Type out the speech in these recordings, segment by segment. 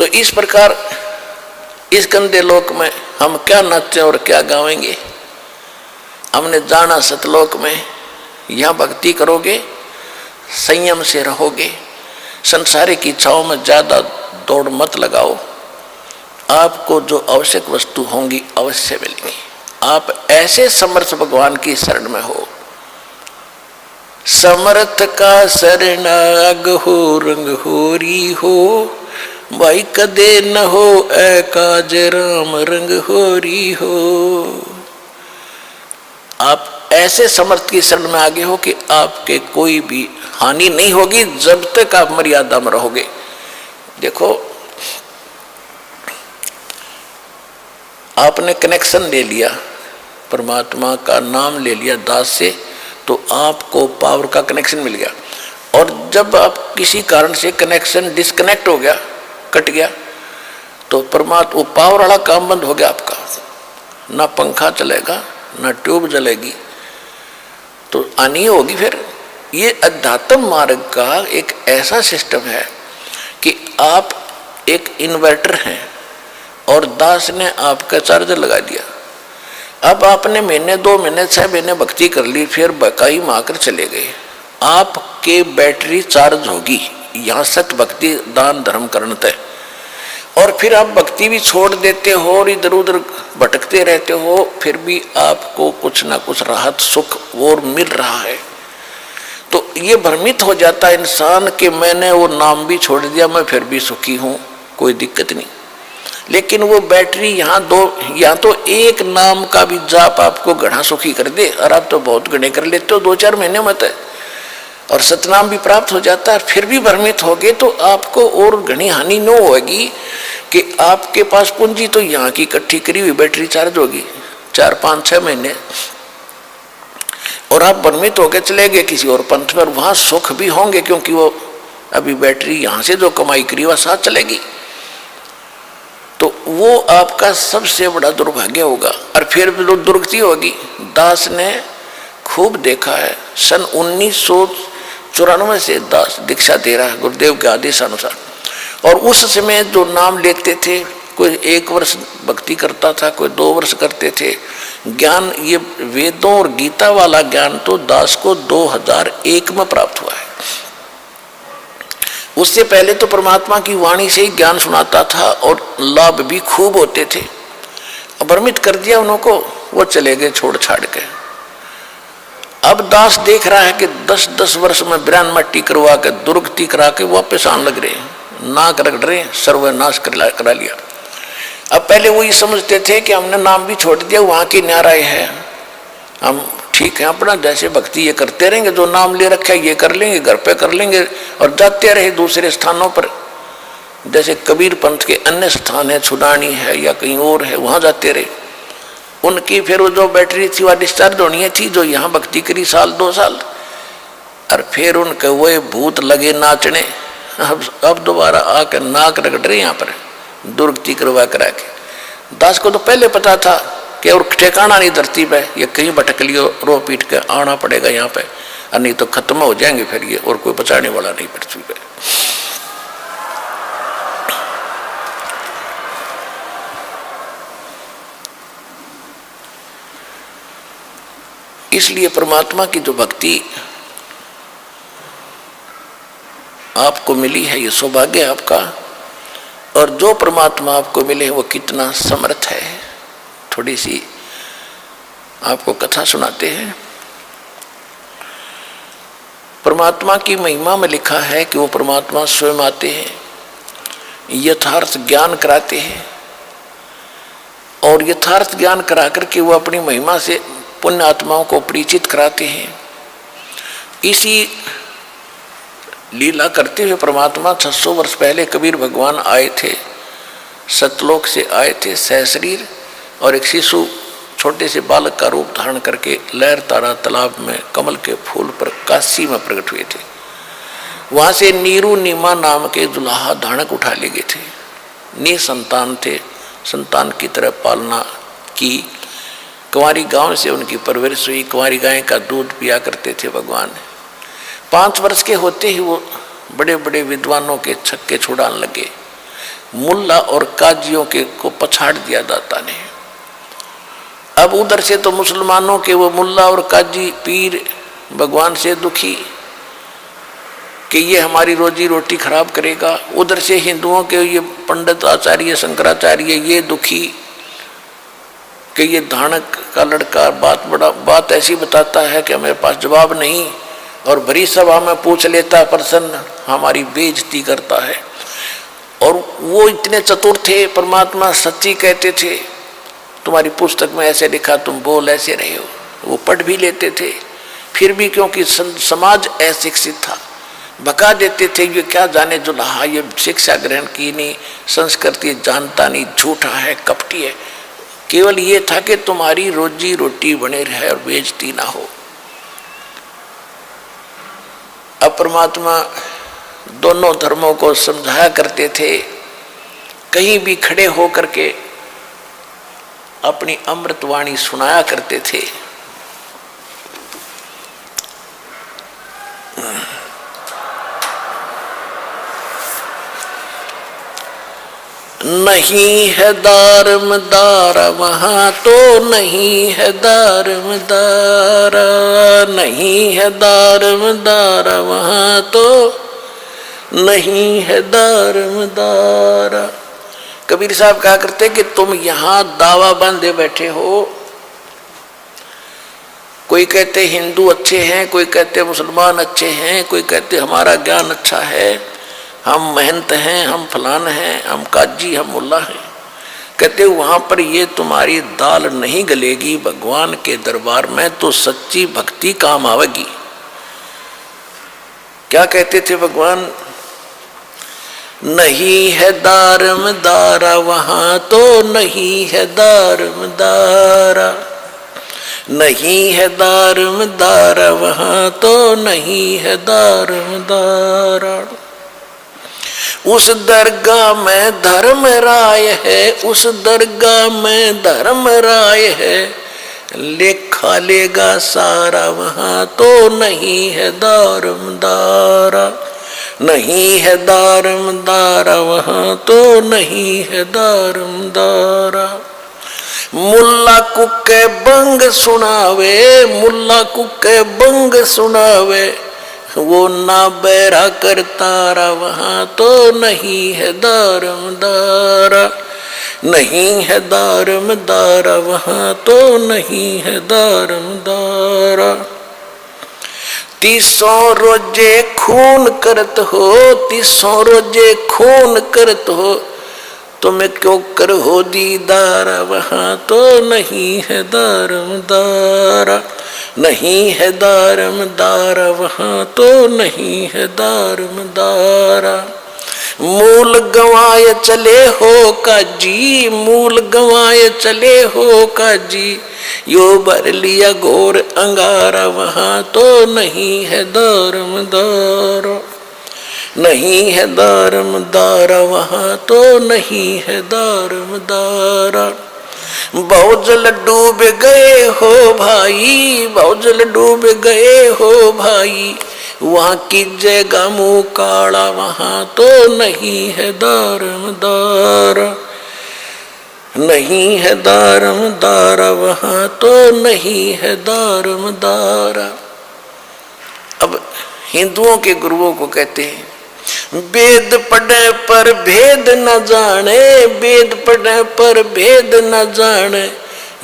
तो इस प्रकार इस गंदे लोक में हम क्या नाचें और क्या गावेंगे। हमने जाना सतलोक में, यहाँ भक्ति करोगे, संयम से रहोगे, संसारिक इच्छाओं में ज्यादा दौड़ मत लगाओ, आपको जो आवश्यक वस्तु होंगी अवश्य मिलेगी। आप ऐसे समर्थ भगवान की शरण में हो। समर्थ का शरणाग हो रंग होरी हो, भाई कदे न हो काज राम रंग होरी हो। आप ऐसे समर्थ की शरण में आगे हो कि आपके कोई भी हानि नहीं होगी जब तक आप मर्यादा में रहोगे। देखो, आपने कनेक्शन ले लिया, परमात्मा का नाम ले लिया दास से, तो आपको पावर का कनेक्शन मिल गया। और जब आप किसी कारण से कनेक्शन डिस्कनेक्ट हो गया, कट गया, तो परमात्मा वो पावर वाला काम बंद हो गया आपका। ना पंखा चलेगा, ना ट्यूब जलेगी, तो हानि होगी। फिर ये अध्यात्म मार्ग का एक ऐसा सिस्टम है कि आप एक इन्वर्टर हैं और दास ने आपका चार्जर लगा दिया। अब आपने महीने 2 महीने 6 महीने भक्ति कर ली, फिर बकाई माकर चले गए, आपके बैटरी चार्ज होगी। यहाँ सत भक्ति दान धर्म करण तय। और फिर आप भक्ति भी छोड़ देते हो और इधर उधर भटकते रहते हो, फिर भी आपको कुछ ना कुछ राहत सुख और मिल रहा है। तो ये भ्रमित हो जाता है इंसान कि मैंने वो नाम भी छोड़ दिया, मैं फिर भी सुखी हूँ, कोई दिक्कत नहीं। लेकिन वो बैटरी यहाँ तो एक नाम का भी जाप आपको घना सुखी कर दे, और आप तो बहुत घने कर लेते हो 2-4 महीने मत है, और सतनाम भी प्राप्त हो जाता है, फिर भी भ्रमित हो गए, तो आपको और घनी हानि न होगी कि आपके पास पूंजी तो यहाँ की इकट्ठी करी हुई बैटरी चार्ज होगी 4-5-6 महीने, और आप भ्रमित होकर चले गए किसी और पंथ पर, वहां सुख भी होंगे क्योंकि वो अभी बैटरी यहाँ से जो कमाई करी वह साथ चलेगी। तो वो आपका सबसे बड़ा दुर्भाग्य होगा, और फिर दुर्गति होगी। दास ने खूब देखा है, सन 1994 से दास दीक्षा दे रहा है गुरुदेव के आदेश अनुसार। और उस समय जो नाम लेते थे, कोई 1 वर्ष भक्ति करता था, कोई 2 वर्ष करते थे। ज्ञान, ये वेदों और गीता वाला ज्ञान तो दास को 2001 में प्राप्त हुआ है। उससे पहले तो परमात्मा की वाणी से ही ज्ञान सुनाता था और लाभ भी खूब होते थे। भ्रमित कर दिया उनको, वो चले गए छोड़ छाड़ के। अब दास देख रहा है कि 10-10 वर्ष में ब्रान मट्टी करवा के दुर्गति करा के वापस आने लग रहे, नाक रगड़ रहे, सर्वनाश करा लिया। अब पहले वो ये समझते थे कि हमने नाम भी छोड़ दिया, वहां की न्याराय है, हम ठीक है अपना जैसे भक्ति ये करते रहेंगे, जो नाम ले रखा है ये कर लेंगे, घर पे कर लेंगे, और जाते रहे दूसरे स्थानों पर। जैसे कबीर पंथ के अन्य स्थान है, छुडानी है या कहीं और है, वहां जाते रहे। उनकी फिर वो जो बैटरी थी वह डिस्चार्ज होनी थी, जो यहाँ भक्ति करी 1-2 साल, और फिर उनके वो भूत लगे नाचने। अब दोबारा आकर नाक रगड़ रहे यहाँ पर दुर्गति करवा करा के। दास को तो पहले पता था कि और ठिकाना नहीं धरती पे, ये कहीं भटक लियो, रो पीट के आना पड़ेगा यहाँ पे, और नहीं तो खत्म हो जाएंगे फिर ये, और कोई बचाने वाला नहीं पृथ्वी पे। इसलिए परमात्मा की जो भक्ति आपको मिली है, ये सौभाग्य है आपका। और जो परमात्मा आपको मिले वो कितना समर्थ है। थोड़ी सी आपको कथा सुनाते हैं। परमात्मा की महिमा में लिखा है कि वो परमात्मा स्वयं आते हैं, यथार्थ ज्ञान कराते हैं, और यथार्थ ज्ञान करा करके वो अपनी महिमा से पुण्य आत्माओं को परिचित कराते हैं। इसी लीला करते हुए परमात्मा 600 वर्ष पहले कबीर भगवान आए थे, सतलोक से आए थे सहशरीर, और एक शिशु छोटे से बालक का रूप धारण करके लहर तारा तालाब में कमल के फूल पर काशी में प्रकट हुए थे। वहां से नीरू नीमा नाम के दुल्हा धानक उठा ले गए थे। निसंतान थे, संतान की तरह पालना की। कुंवारी गांव से उनकी परवरिश हुई, कुंवारी गाय का दूध पिया करते थे भगवान। 5 वर्ष के होते ही वो बड़े बड़े विद्वानों के छक्के छुड़ाने लगे। मुल्ला और काजियों के को पछाड़ दिया दाता ने। अब उधर से तो मुसलमानों के वो मुल्ला और काजी पीर भगवान से दुखी कि ये हमारी रोजी रोटी खराब करेगा, उधर से हिंदुओं के ये पंडित आचार्य शंकराचार्य ये दुखी कि ये धानक का लड़का बात ऐसी बताता है कि हमारे पास जवाब नहीं, और भरी सभा में पूछ लेता प्रसन्न, हमारी बेइज्जती करता है। और वो इतने चतुर थे, परमात्मा सच्ची कहते थे, तुम्हारी पुस्तक में ऐसे लिखा, तुम बोल ऐसे रहे हो। वो पढ़ भी लेते थे, फिर भी क्योंकि समाज अशिक्षित था भगा देते थे, ये क्या जाने जुलाहा, ये शिक्षा ग्रहण की नहीं, संस्कृति जानता नहीं, झूठा है, कपटी है। केवल ये था कि तुम्हारी रोजी रोटी बने रहे और बेइज्जती ना हो। अब परमात्मा दोनों धर्मों को समझाया करते थे, कहीं भी खड़े हो करके अपनी अमृतवाणी सुनाया करते थे। नहीं है दारमदारा वहाँ तो नहीं है दारमदारा, नहीं है दारमदारा वहाँ तो नहीं है दारमदारा। कबीर साहब कहा करते कि तुम यहाँ दावा बांधे बैठे हो, कोई कहते हिंदू अच्छे हैं, कोई कहते मुसलमान अच्छे हैं, कोई कहते हमारा ज्ञान अच्छा है, हम महंत हैं, हम फलान हैं, हम काजी, हम मुल्ला हैं। कहते वहाँ पर ये तुम्हारी दाल नहीं गलेगी, भगवान के दरबार में तो सच्ची भक्ति काम आवेगी। क्या कहते थे भगवान? नहीं है दारमदारा वहाँ तो नहीं है दारमदारा, नहीं है दारमदारा वहाँ तो नहीं है दारमदारा। उस दरगाह में धर्म राय है, उस दरगाह में धर्म राय है, लेखा लेगा सारा वहाँ तो नहीं है दारमदारा, नहीं है दारमदारा वहाँ तो नहीं है दारमदारा। मुल्ला कुके बंग सुनावे, मुल्ला कुके बंग सुनावे, वो ना बैरा करतारा वहाँ तो नहीं है दारमदारा, नहीं है दारमदारा वहाँ तो नहीं है दारमदारा। 300 रोजे खून करत हो, 300 रोजे खून करत हो, तुम्हें क्यों कर हो दीदारा वहाँ तो नहीं है दारमदारा, नहीं है दारमदारा वहाँ तो नहीं है दारमदारा। मूल गंवाए चले हो काजी, मूल गंवाए चले हो काजी, यो भर लिया घोर अंगारा वहाँ तो नहीं है दारमदारा, नहीं है दारमदारा वहाँ तो नहीं है दारमदारा। बहुत जल डूब गए हो भाई, बहुत जल डूब गए हो भाई, वहाँ की जगह मुँह काला वहाँ तो नहीं है दारमदारा, नहीं है दारमदारा वहाँ तो नहीं है दारमदारा। अब हिंदुओं के गुरुओं को कहते हैं वेद पढ़े पर भेद न जाने, वेद पढ़े पर भेद न जाने,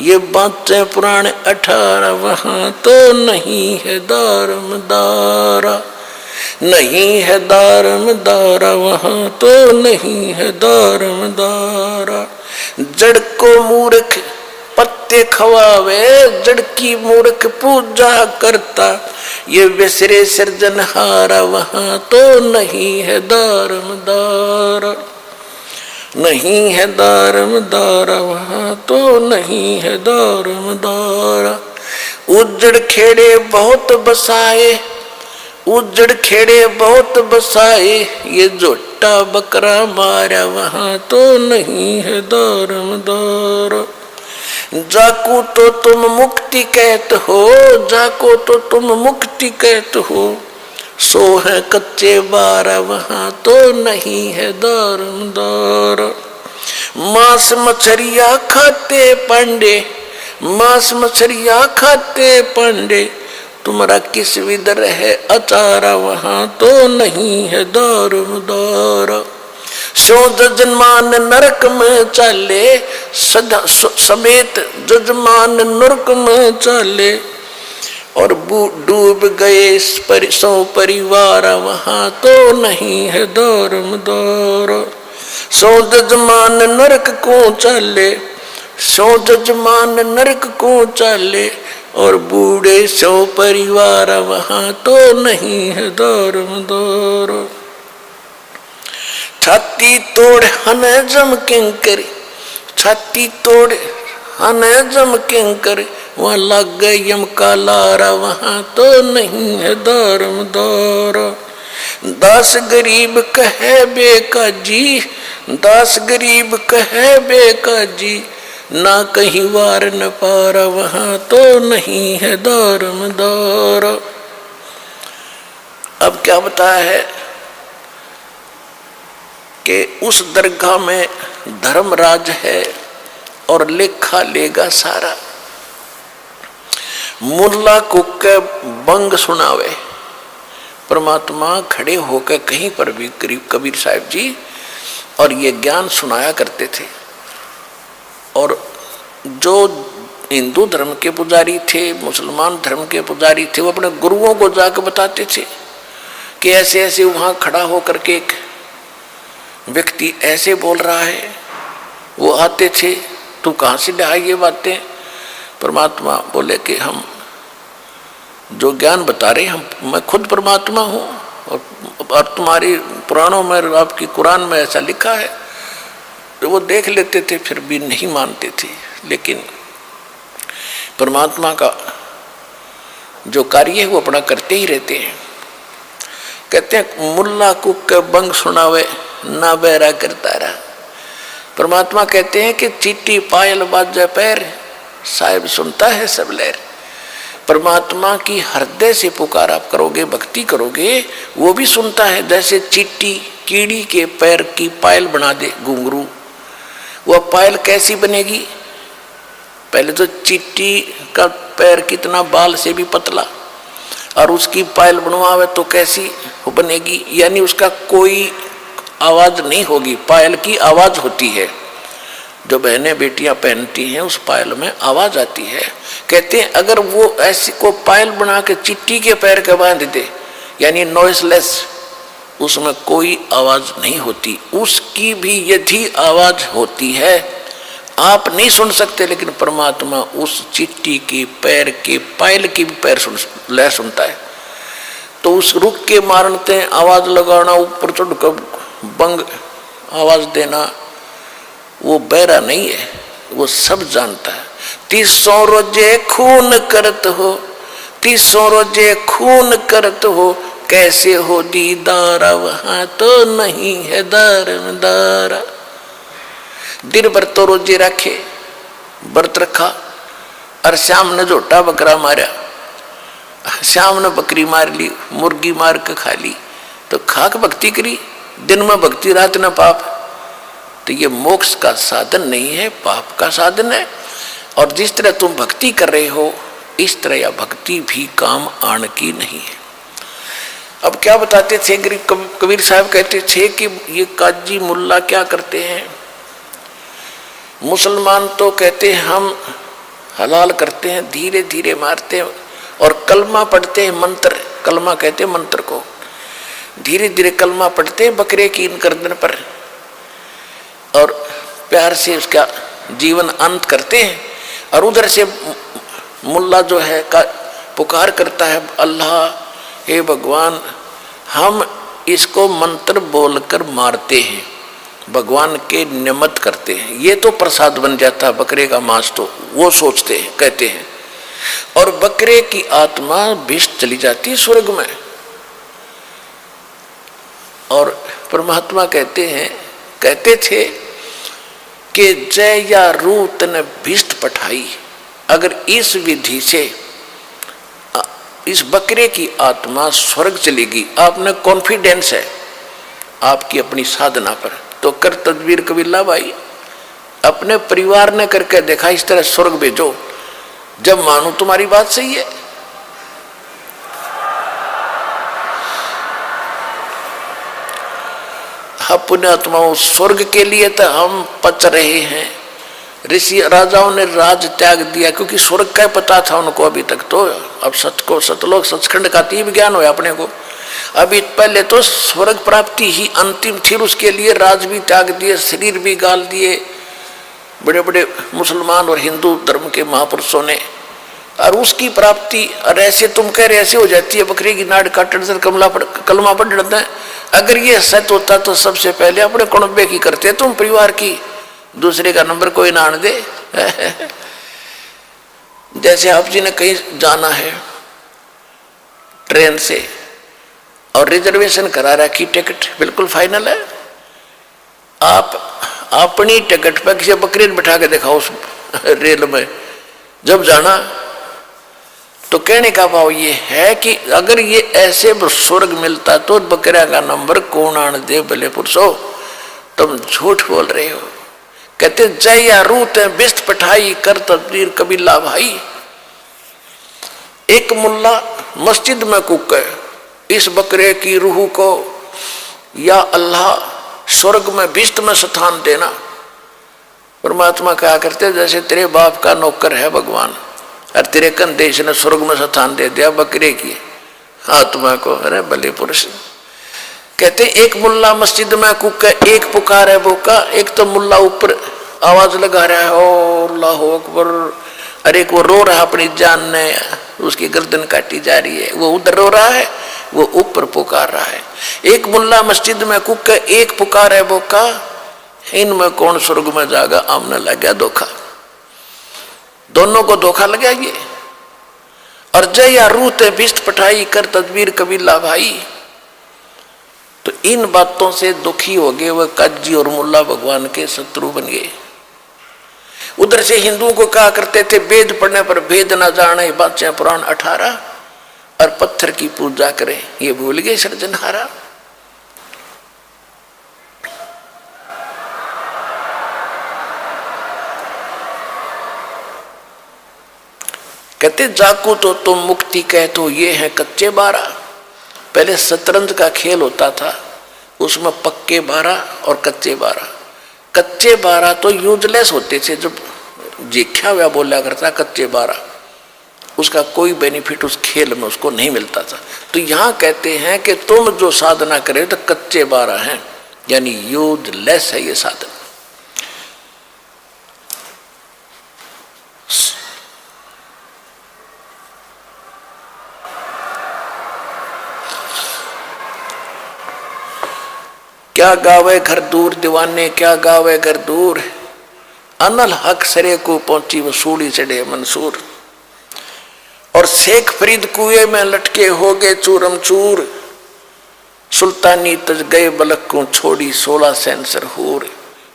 ये बातें पुराने 18 वहाँ तो नहीं है दारमदारा, नहीं है दारमदारा वहाँ तो नहीं है दारमदारा। जड़ को मूर्ख पत्ते खवावे, जड़ की मूर्ख पूजा करता, ये विसरे सृजनहारा वहाँ तो नहीं है दारमदारा, नहीं है दारमदारा वहाँ तो नहीं है दारमदारा। उजड़ खेड़े बहुत बसाए, उजड़ खेड़े बहुत बसाए, ये जोटा बकरा मारा वहाँ तो नहीं है दारमदारा। जाको तो तुम मुक्ति कहते हो, जाको तो तुम मुक्ति कहते हो, सो है कच्चे बारा वहां तो नहीं है दारमदार। मांस मछरिया खाते पांडे, मांस मछरिया खाते पांडे, तुम्हारा किस विदर है अचारा वहां तो नहीं है दारमदार। सो जजमान नरक में चाले, सदा समेत जजमान नरक में चाले, और डूब गए सौ परिवार वहां तो नहीं है दारमदार। सो जजमान नरक को चाले, सो जजमान नरक को चाले, और बूढ़े सौ परिवार वहां तो नहीं है दारमदार। छाती तोड़ हने जम किंकर, छाती तोड़ हने जम किंकर, वहां लग गए यम का लारा वहां तो नहीं है दारमदार। दास गरीब कहे बेका जी, दास गरीब कहे बेका जी, ना कहीं वार न पारा वहां तो नहीं है दारमदार। अब क्या बताया है कि उस दरगाह में धर्मराज है और लेखा लेगा सारा। मुल्ला को के बंग सुनावे, परमात्मा खड़े होकर कहीं पर भी कबीर साहब जी और ये ज्ञान सुनाया करते थे। और जो हिंदू धर्म के पुजारी थे, मुसलमान धर्म के पुजारी थे, वो अपने गुरुओं को जाकर बताते थे कि ऐसे ऐसे वहां खड़ा होकर के एक व्यक्ति ऐसे बोल रहा है। वो आते थे, तू कहाँ से ले आई ये बातें? परमात्मा बोले कि हम जो ज्ञान बता रहे हम, मैं खुद परमात्मा हूँ, और तुम्हारी पुराणों में, आपकी कुरान में ऐसा लिखा है। तो वो देख लेते थे, फिर भी नहीं मानते थे। लेकिन परमात्मा का जो कार्य है वो अपना करते ही रहते हैं। कहते हैं मुल्ला कुक बंग सुनावे ना बहरा करता रहा। परमात्मा कहते हैं कि चीटी पायल बाजा पैर, साहिब सुनता है सब लहर। परमात्मा की हृदय से पुकार आप करोगे, भक्ति करोगे, वो भी सुनता है। जैसे चीटी कीड़ी के पैर की पायल बना दे घुंघरू, वह पायल कैसी बनेगी? पहले तो चीटी का पैर कितना बाल से भी पतला, और उसकी पायल बनवावे तो कैसी बनेगी? यानी उसका कोई आवाज नहीं होगी, पायल की आवाज होती है। जो बहनें बेटियां पहनती हैं उस पायल में आवाज आती है। कहते हैं अगर वो ऐसी को पायल बना के चिट्टी के पैर के बांध दे, यानी नॉइसलेस, उसमें कोई आवाज नहीं होती। उसकी भी यदि आवाज होती है आप नहीं सुन सकते, लेकिन परमात्मा उस चिट्टी के पैर के पायल की भी पैर लय सुनता है। तो उस रुक के मारते आवाज लगाना, ऊपर चढ़कर बंग आवाज देना, वो बहरा नहीं है, वो सब जानता है। 300 रोजे खून करत हो, 300 रोजे खून करत हो, कैसे हो दीदारा वहां तो नहीं है दारमदारा। दिन भर तो रोजे रखे, व्रत रखा, और शाम ने झोटा बकरा मारा, शाम ने बकरी मार ली, मुर्गी मार के खा ली, तो खाक भक्ति करी। दिन में भक्ति, रात न पाप। तो ये मोक्ष का साधन नहीं है, पाप का साधन है। और जिस तरह तुम भक्ति कर रहे हो, इस तरह यह भक्ति भी काम आने की नहीं है। अब क्या बताते थे कबीर साहब? कहते थे कि ये काजी मुल्ला क्या करते हैं, मुसलमान तो कहते हैं हम हलाल करते हैं, धीरे धीरे मारते हैं, और कलमा पढ़ते हैं, मंत्र, कलमा कहते हैं मंत्र को, धीरे धीरे कलमा पढ़ते हैं बकरे की इन गर्दन पर, और प्यार से उसका जीवन अंत करते हैं। और उधर से मुल्ला जो है का पुकार करता है, अल्लाह, हे भगवान, हम इसको मंत्र बोलकर मारते हैं, भगवान के निमित्त करते हैं, ये तो प्रसाद बन जाता है बकरे का मांस। तो वो सोचते हैं, कहते हैं, और बकरे की आत्मा विष चली जाती है स्वर्ग में। और परमात्मा कहते हैं, कहते थे कि जय या रूत ने भिष्ट पठाई। अगर इस विधि से इस बकरे की आत्मा स्वर्ग चलेगी, आपने कॉन्फिडेंस है आपकी अपनी साधना पर, तो कर तदबीर कबीला भाई। अपने परिवार ने करके देखा, इस तरह स्वर्ग भेजो। जब मानो तुम्हारी बात सही है, हम पुण्यात्माओं स्वर्ग के लिए तो हम पच रहे हैं। ऋषि राजाओं ने राज त्याग दिया क्योंकि स्वर्ग का पता था उनको अभी तक। तो अब सतलोक सचखंड का तीव्र ज्ञान हो अपने को। अभी पहले तो स्वर्ग प्राप्ति ही अंतिम थी, उसके लिए राज भी त्याग दिए, शरीर भी गाल दिए बड़े बड़े मुसलमान और हिंदू धर्म के महापुरुषों ने। और उसकी प्राप्ति, और ऐसे तुम कह रहे ऐसे हो जाती है बकरी की नाड़ काटने से कलमा पढ़ जाता है। अगर ये सत्य होता तो सबसे पहले अपने कुणबे की करते तुम, परिवार की, दूसरे का नंबर कोई ना आने दे। जैसे आप जी ने कहीं जाना है ट्रेन से और रिजर्वेशन करा रखी, टिकट बिल्कुल फाइनल है, आप अपनी टिकट पर किसी बकरी बिठा के दिखाओ उस रेल में, जब जाना तो कहने का भाव ये है कि अगर ये ऐसे स्वर्ग मिलता तो बकरिया का नंबर कौन आने दे भले पुरुषो, तुम झूठ बोल रहे हो। कहते जय या रूत बिस्त पठाई कर तदबीर कबीला भाई। एक मुल्ला मस्जिद में कुक है, इस बकरे की रूह को या अल्लाह स्वर्ग में बिस्त में स्थान देना। परमात्मा कहा करते जैसे तेरे बाप का नौकर है भगवान और तेरे कंधे इसने स्वर्ग में स्थान दे दिया बकरे की आत्मा को। अरे भले पुरुष। कहते एक मुल्ला मस्जिद में कुक है, एक पुकार है बोका। एक तो मुल्ला ऊपर आवाज लगा रहा है ओ अल्लाह अकबर, अरे एक वो रो रहा अपनी जान ने, उसकी गर्दन काटी जा रही है, वो उधर रो रहा है, वो ऊपर पुकार रहा है। एक मुल्ला मस्जिद में कुक है, एक पुकार है बोका, इनमें कौन स्वर्ग में जाएगा? आमने लग गया धोखा, दोनों को धोखा लगा ये। और जय या रूते बिस्त पठाई कर तदबीर कबीला भाई। तो इन बातों से दुखी हो गए वह काजी और मुल्ला भगवान के शत्रु बन गए। उधर से हिंदुओं को कहा करते थे वेद पढ़ने पर भेद न जाने, बादशाह पुराण 18, और पत्थर की पूजा करें, ये भूल गए सृजनहारा। कहते जाको तो तुम मुक्ति कह तो ये है कच्चे 12। पहले शतरंज का खेल होता था, उसमें पक्के 12 और कच्चे 12। कच्चे 12 तो यूजलेस होते थे, जब जीख्या हुआ बोला करता कच्चे 12, उसका कोई बेनिफिट उस खेल में उसको नहीं मिलता था। तो यहाँ कहते हैं कि तुम जो साधना करे तो कच्चे 12 हैं, यानी यूजलेस है ये साधना। क्या गावे घर दूर दीवाने, क्या गावे घर दूर, अनल हक सरे को पहुंची वसूली चढ़े मंसूर। और शेख फरीद कुएं में लटके हो गए चूरम चूर, सुल्तानी तज गए बलक को छोड़ी 16 सेंसर हूर।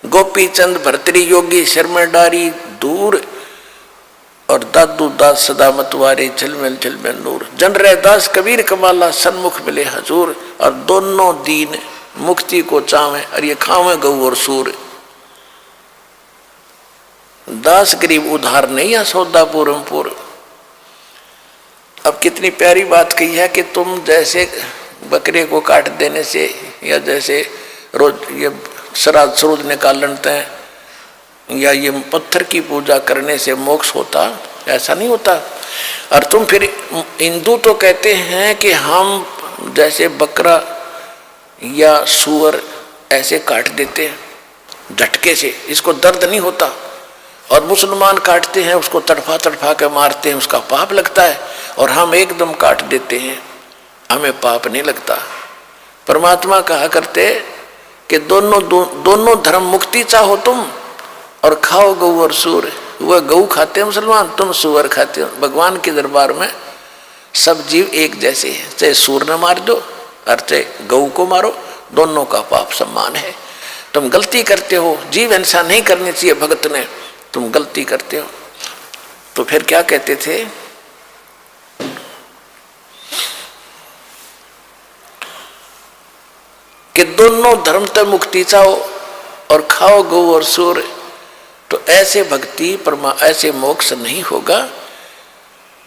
गोपी चंद भरतरी योगी शर्मा डारी दूर, और दादू दास सदा मतवारे झलमिल नूर। जन रे दास कबीर कमाला सन्मुख मिले हजूर। और दोनों दीन मुक्ति को चावे और ये खावे गऊ और सूर। दास गरीब उधार नहीं या सौदा पूरम पूर। अब कितनी प्यारी बात कही है कि तुम जैसे बकरे को काट देने से या जैसे रोज ये श्राद्ध सरोज निकालते हैं या ये पत्थर की पूजा करने से मोक्ष होता, ऐसा नहीं होता। और तुम फिर हिंदू तो कहते हैं कि हम जैसे बकरा या सूअर ऐसे काट देते हैं झटके से, इसको दर्द नहीं होता। और मुसलमान काटते हैं उसको तड़फा तड़फा के मारते हैं, उसका पाप लगता है। और हम एकदम काट देते हैं, हमें पाप नहीं लगता। परमात्मा कहा करते कि दोनों धर्म मुक्ति चाहो तुम और खाओ गऊ और सूर। वह गऊ खाते हैं मुसलमान, तुम सूअर खाते हो। भगवान के दरबार में सब जीव एक जैसे हैं, चाहे सूर न मार दो और चाहे गऊ को मारो, दोनों का पाप समान है। तुम गलती करते हो, जीव हिंसा नहीं करनी चाहिए भगत ने, तुम गलती करते हो। तो फिर क्या कहते थे दोनों धर्म तक मुक्ति चाहो और खाओ गौ और सूर, तो ऐसे भक्ति ऐसे मोक्ष नहीं होगा।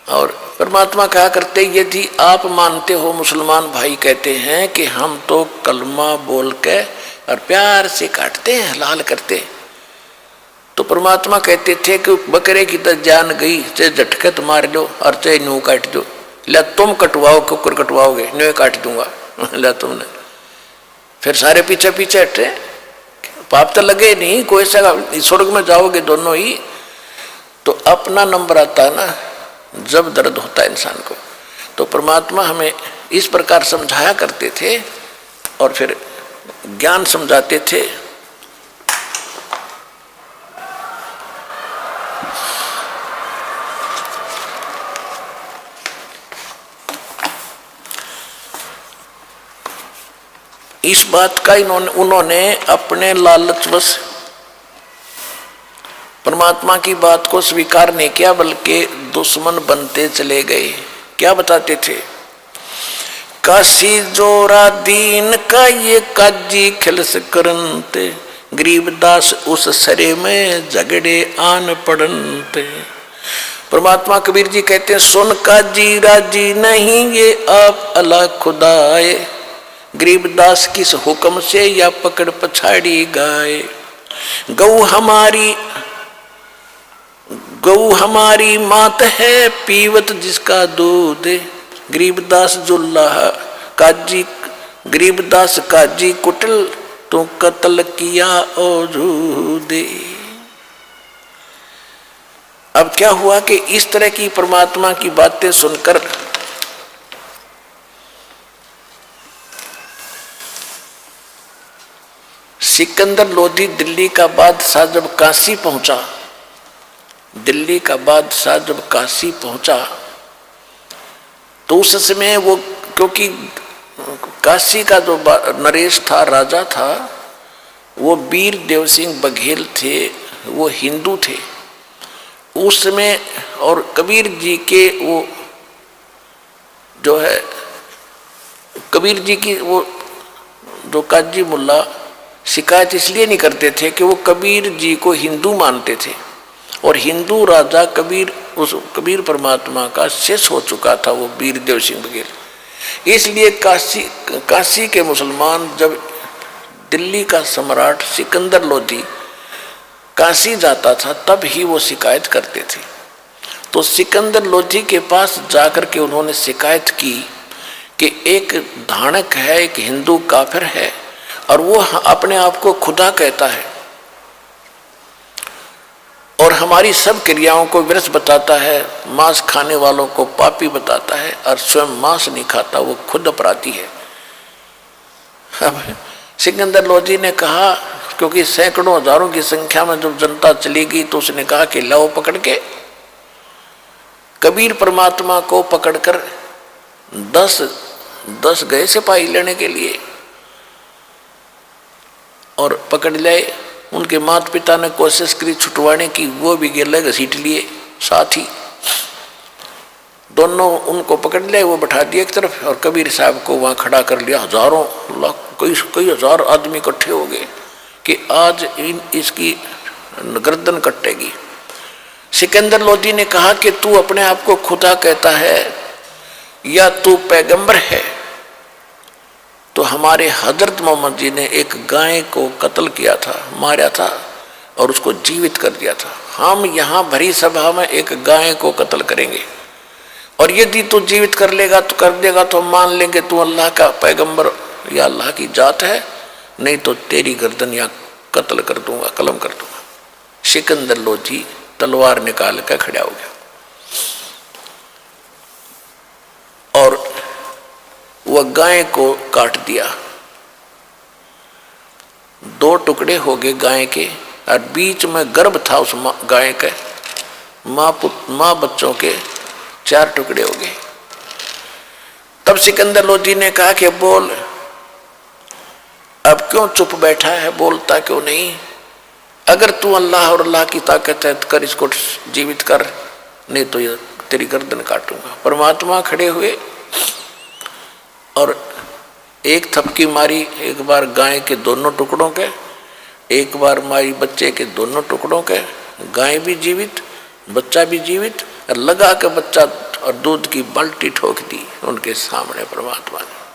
और परमात्मा कहा करते, यदि आप मानते हो, मुसलमान भाई कहते हैं कि हम तो कलमा बोल के और प्यार से काटते हैं, हलाल करते, तो परमात्मा कहते थे कि बकरे की तो जान गई, चाहे झटके तो मार लो और चाहे न्यू काट दो, ला तुम कटवाओ, कुकर कटवाओगे, न्यू काट दूंगा ला तुमने। फिर सारे पीछे पीछे हटे, पाप तो लगे नहीं, कोई सा स्वर्ग में जाओगे दोनों ही। तो अपना नंबर आता है ना जब दर्द होता है इंसान को। तो परमात्मा हमें इस प्रकार समझाया करते थे और फिर ज्ञान समझाते थे। इस बात का उन्होंने अपने लालचवश परमात्मा की बात को स्वीकार नहीं किया, बल्कि दुश्मन बनते चले गए। क्या बताते थे? काशी जोरा दीन का ये काजी खिलस करनते, गरीबदास उस सरे में झगड़े आन पड़नते। परमात्मा कबीर जी कहते हैं, सुन काजी राजी नहीं ये आप अल्लाह खुदाए, गरीबदास किस हुक्म से या पकड़ पछाड़ी गाए। गऊ हमारी मात है पीवत जिसका दूध, गरीबदास जुल्लाह काजी, गरीबदास काजी कुटल तो कत्ल किया औजूदे। अब क्या हुआ कि इस तरह की परमात्मा की बातें सुनकर सिकंदर लोधी दिल्ली का बादशाह जब काशी पहुंचा, दिल्ली का बादशाह जब काशी पहुंचा तो उस समय वो, क्योंकि काशी का जो नरेश था, राजा था, वो वीर देव सिंह बघेल थे, वो हिंदू थे उस समय। और कबीर जी के वो जो है, कबीर जी की वो जो काजी मुल्ला शिकायत इसलिए नहीं करते थे कि वो कबीर जी को हिंदू मानते थे, और हिंदू राजा कबीर, उस कबीर परमात्मा का शेष हो चुका था वो वीर देव सिंह बघेल। इसलिए काशी के मुसलमान जब दिल्ली का सम्राट सिकंदर लोधी काशी जाता था तब ही वो शिकायत करते थे। तो सिकंदर लोधी के पास जाकर के उन्होंने शिकायत की कि एक धानक है, एक हिंदू काफिर है, और वो अपने आप को खुदा कहता है और हमारी सब क्रियाओं को व्यर्थ बताता है, मांस खाने वालों को पापी बताता है, और स्वयं मांस नहीं खाता, वो खुद अपराधी है। अब सिकंदर लोधी ने कहा, क्योंकि सैकड़ों हजारों की संख्या में जब जनता चली गई तो उसने कहा कि लाओ पकड़ के, कबीर परमात्मा को पकड़कर 10 गए सिपाही लेने के लिए और पकड़ लाए। उनके माता पिता ने कोशिश करी छुटवाने की, वो भी गिर घसीट लिए साथ ही, दोनों उनको पकड़ लिया, वो बैठा दिया एक तरफ और कबीर साहब को वहां खड़ा कर लिया। हजारों लाख कई हजार आदमी इकट्ठे हो गए कि आज इसकी गर्दन कटेगी। सिकंदर लोधी ने कहा कि तू अपने आप को खुदा कहता है या तू पैगंबर है? तो हमारे हजरत मोहम्मद जी ने एक गाय को कत्ल किया था, मारा था और उसको जीवित कर दिया था। हम यहाँ भरी सभा में एक गाय को कत्ल करेंगे और यदि तू जीवित कर लेगा तो कर देगा तो हम मान लेंगे तू अल्लाह का पैगंबर या अल्लाह की जात है, नहीं तो तेरी गर्दन या कत्ल कर दूंगा, कलम कर दूंगा। सिकंदर लोधी तलवार निकाल कर खड़ा हो गया और वह गाय को काट दिया। 2 टुकड़े हो गए गाय के और बीच में गर्भ था उस गाय के, माँ बच्चों के 4 टुकड़े हो गए। तब सिकंदर लोधी ने कहा कि बोल, अब क्यों चुप बैठा है, बोलता क्यों नहीं? अगर तू अल्लाह और अल्लाह की ताकत है तो कर, इसको जीवित कर, नहीं तो ये तेरी गर्दन काटूंगा। परमात्मा खड़े हुए और एक थपकी मारी एक बार गाय के दोनों टुकड़ों के, एक बार मारी बच्चे के दोनों टुकड़ों के, गाय भी जीवित बच्चा भी जीवित, और लगा के बच्चा और दूध की बाल्टी ठोक दी उनके सामने परमात्मा ने।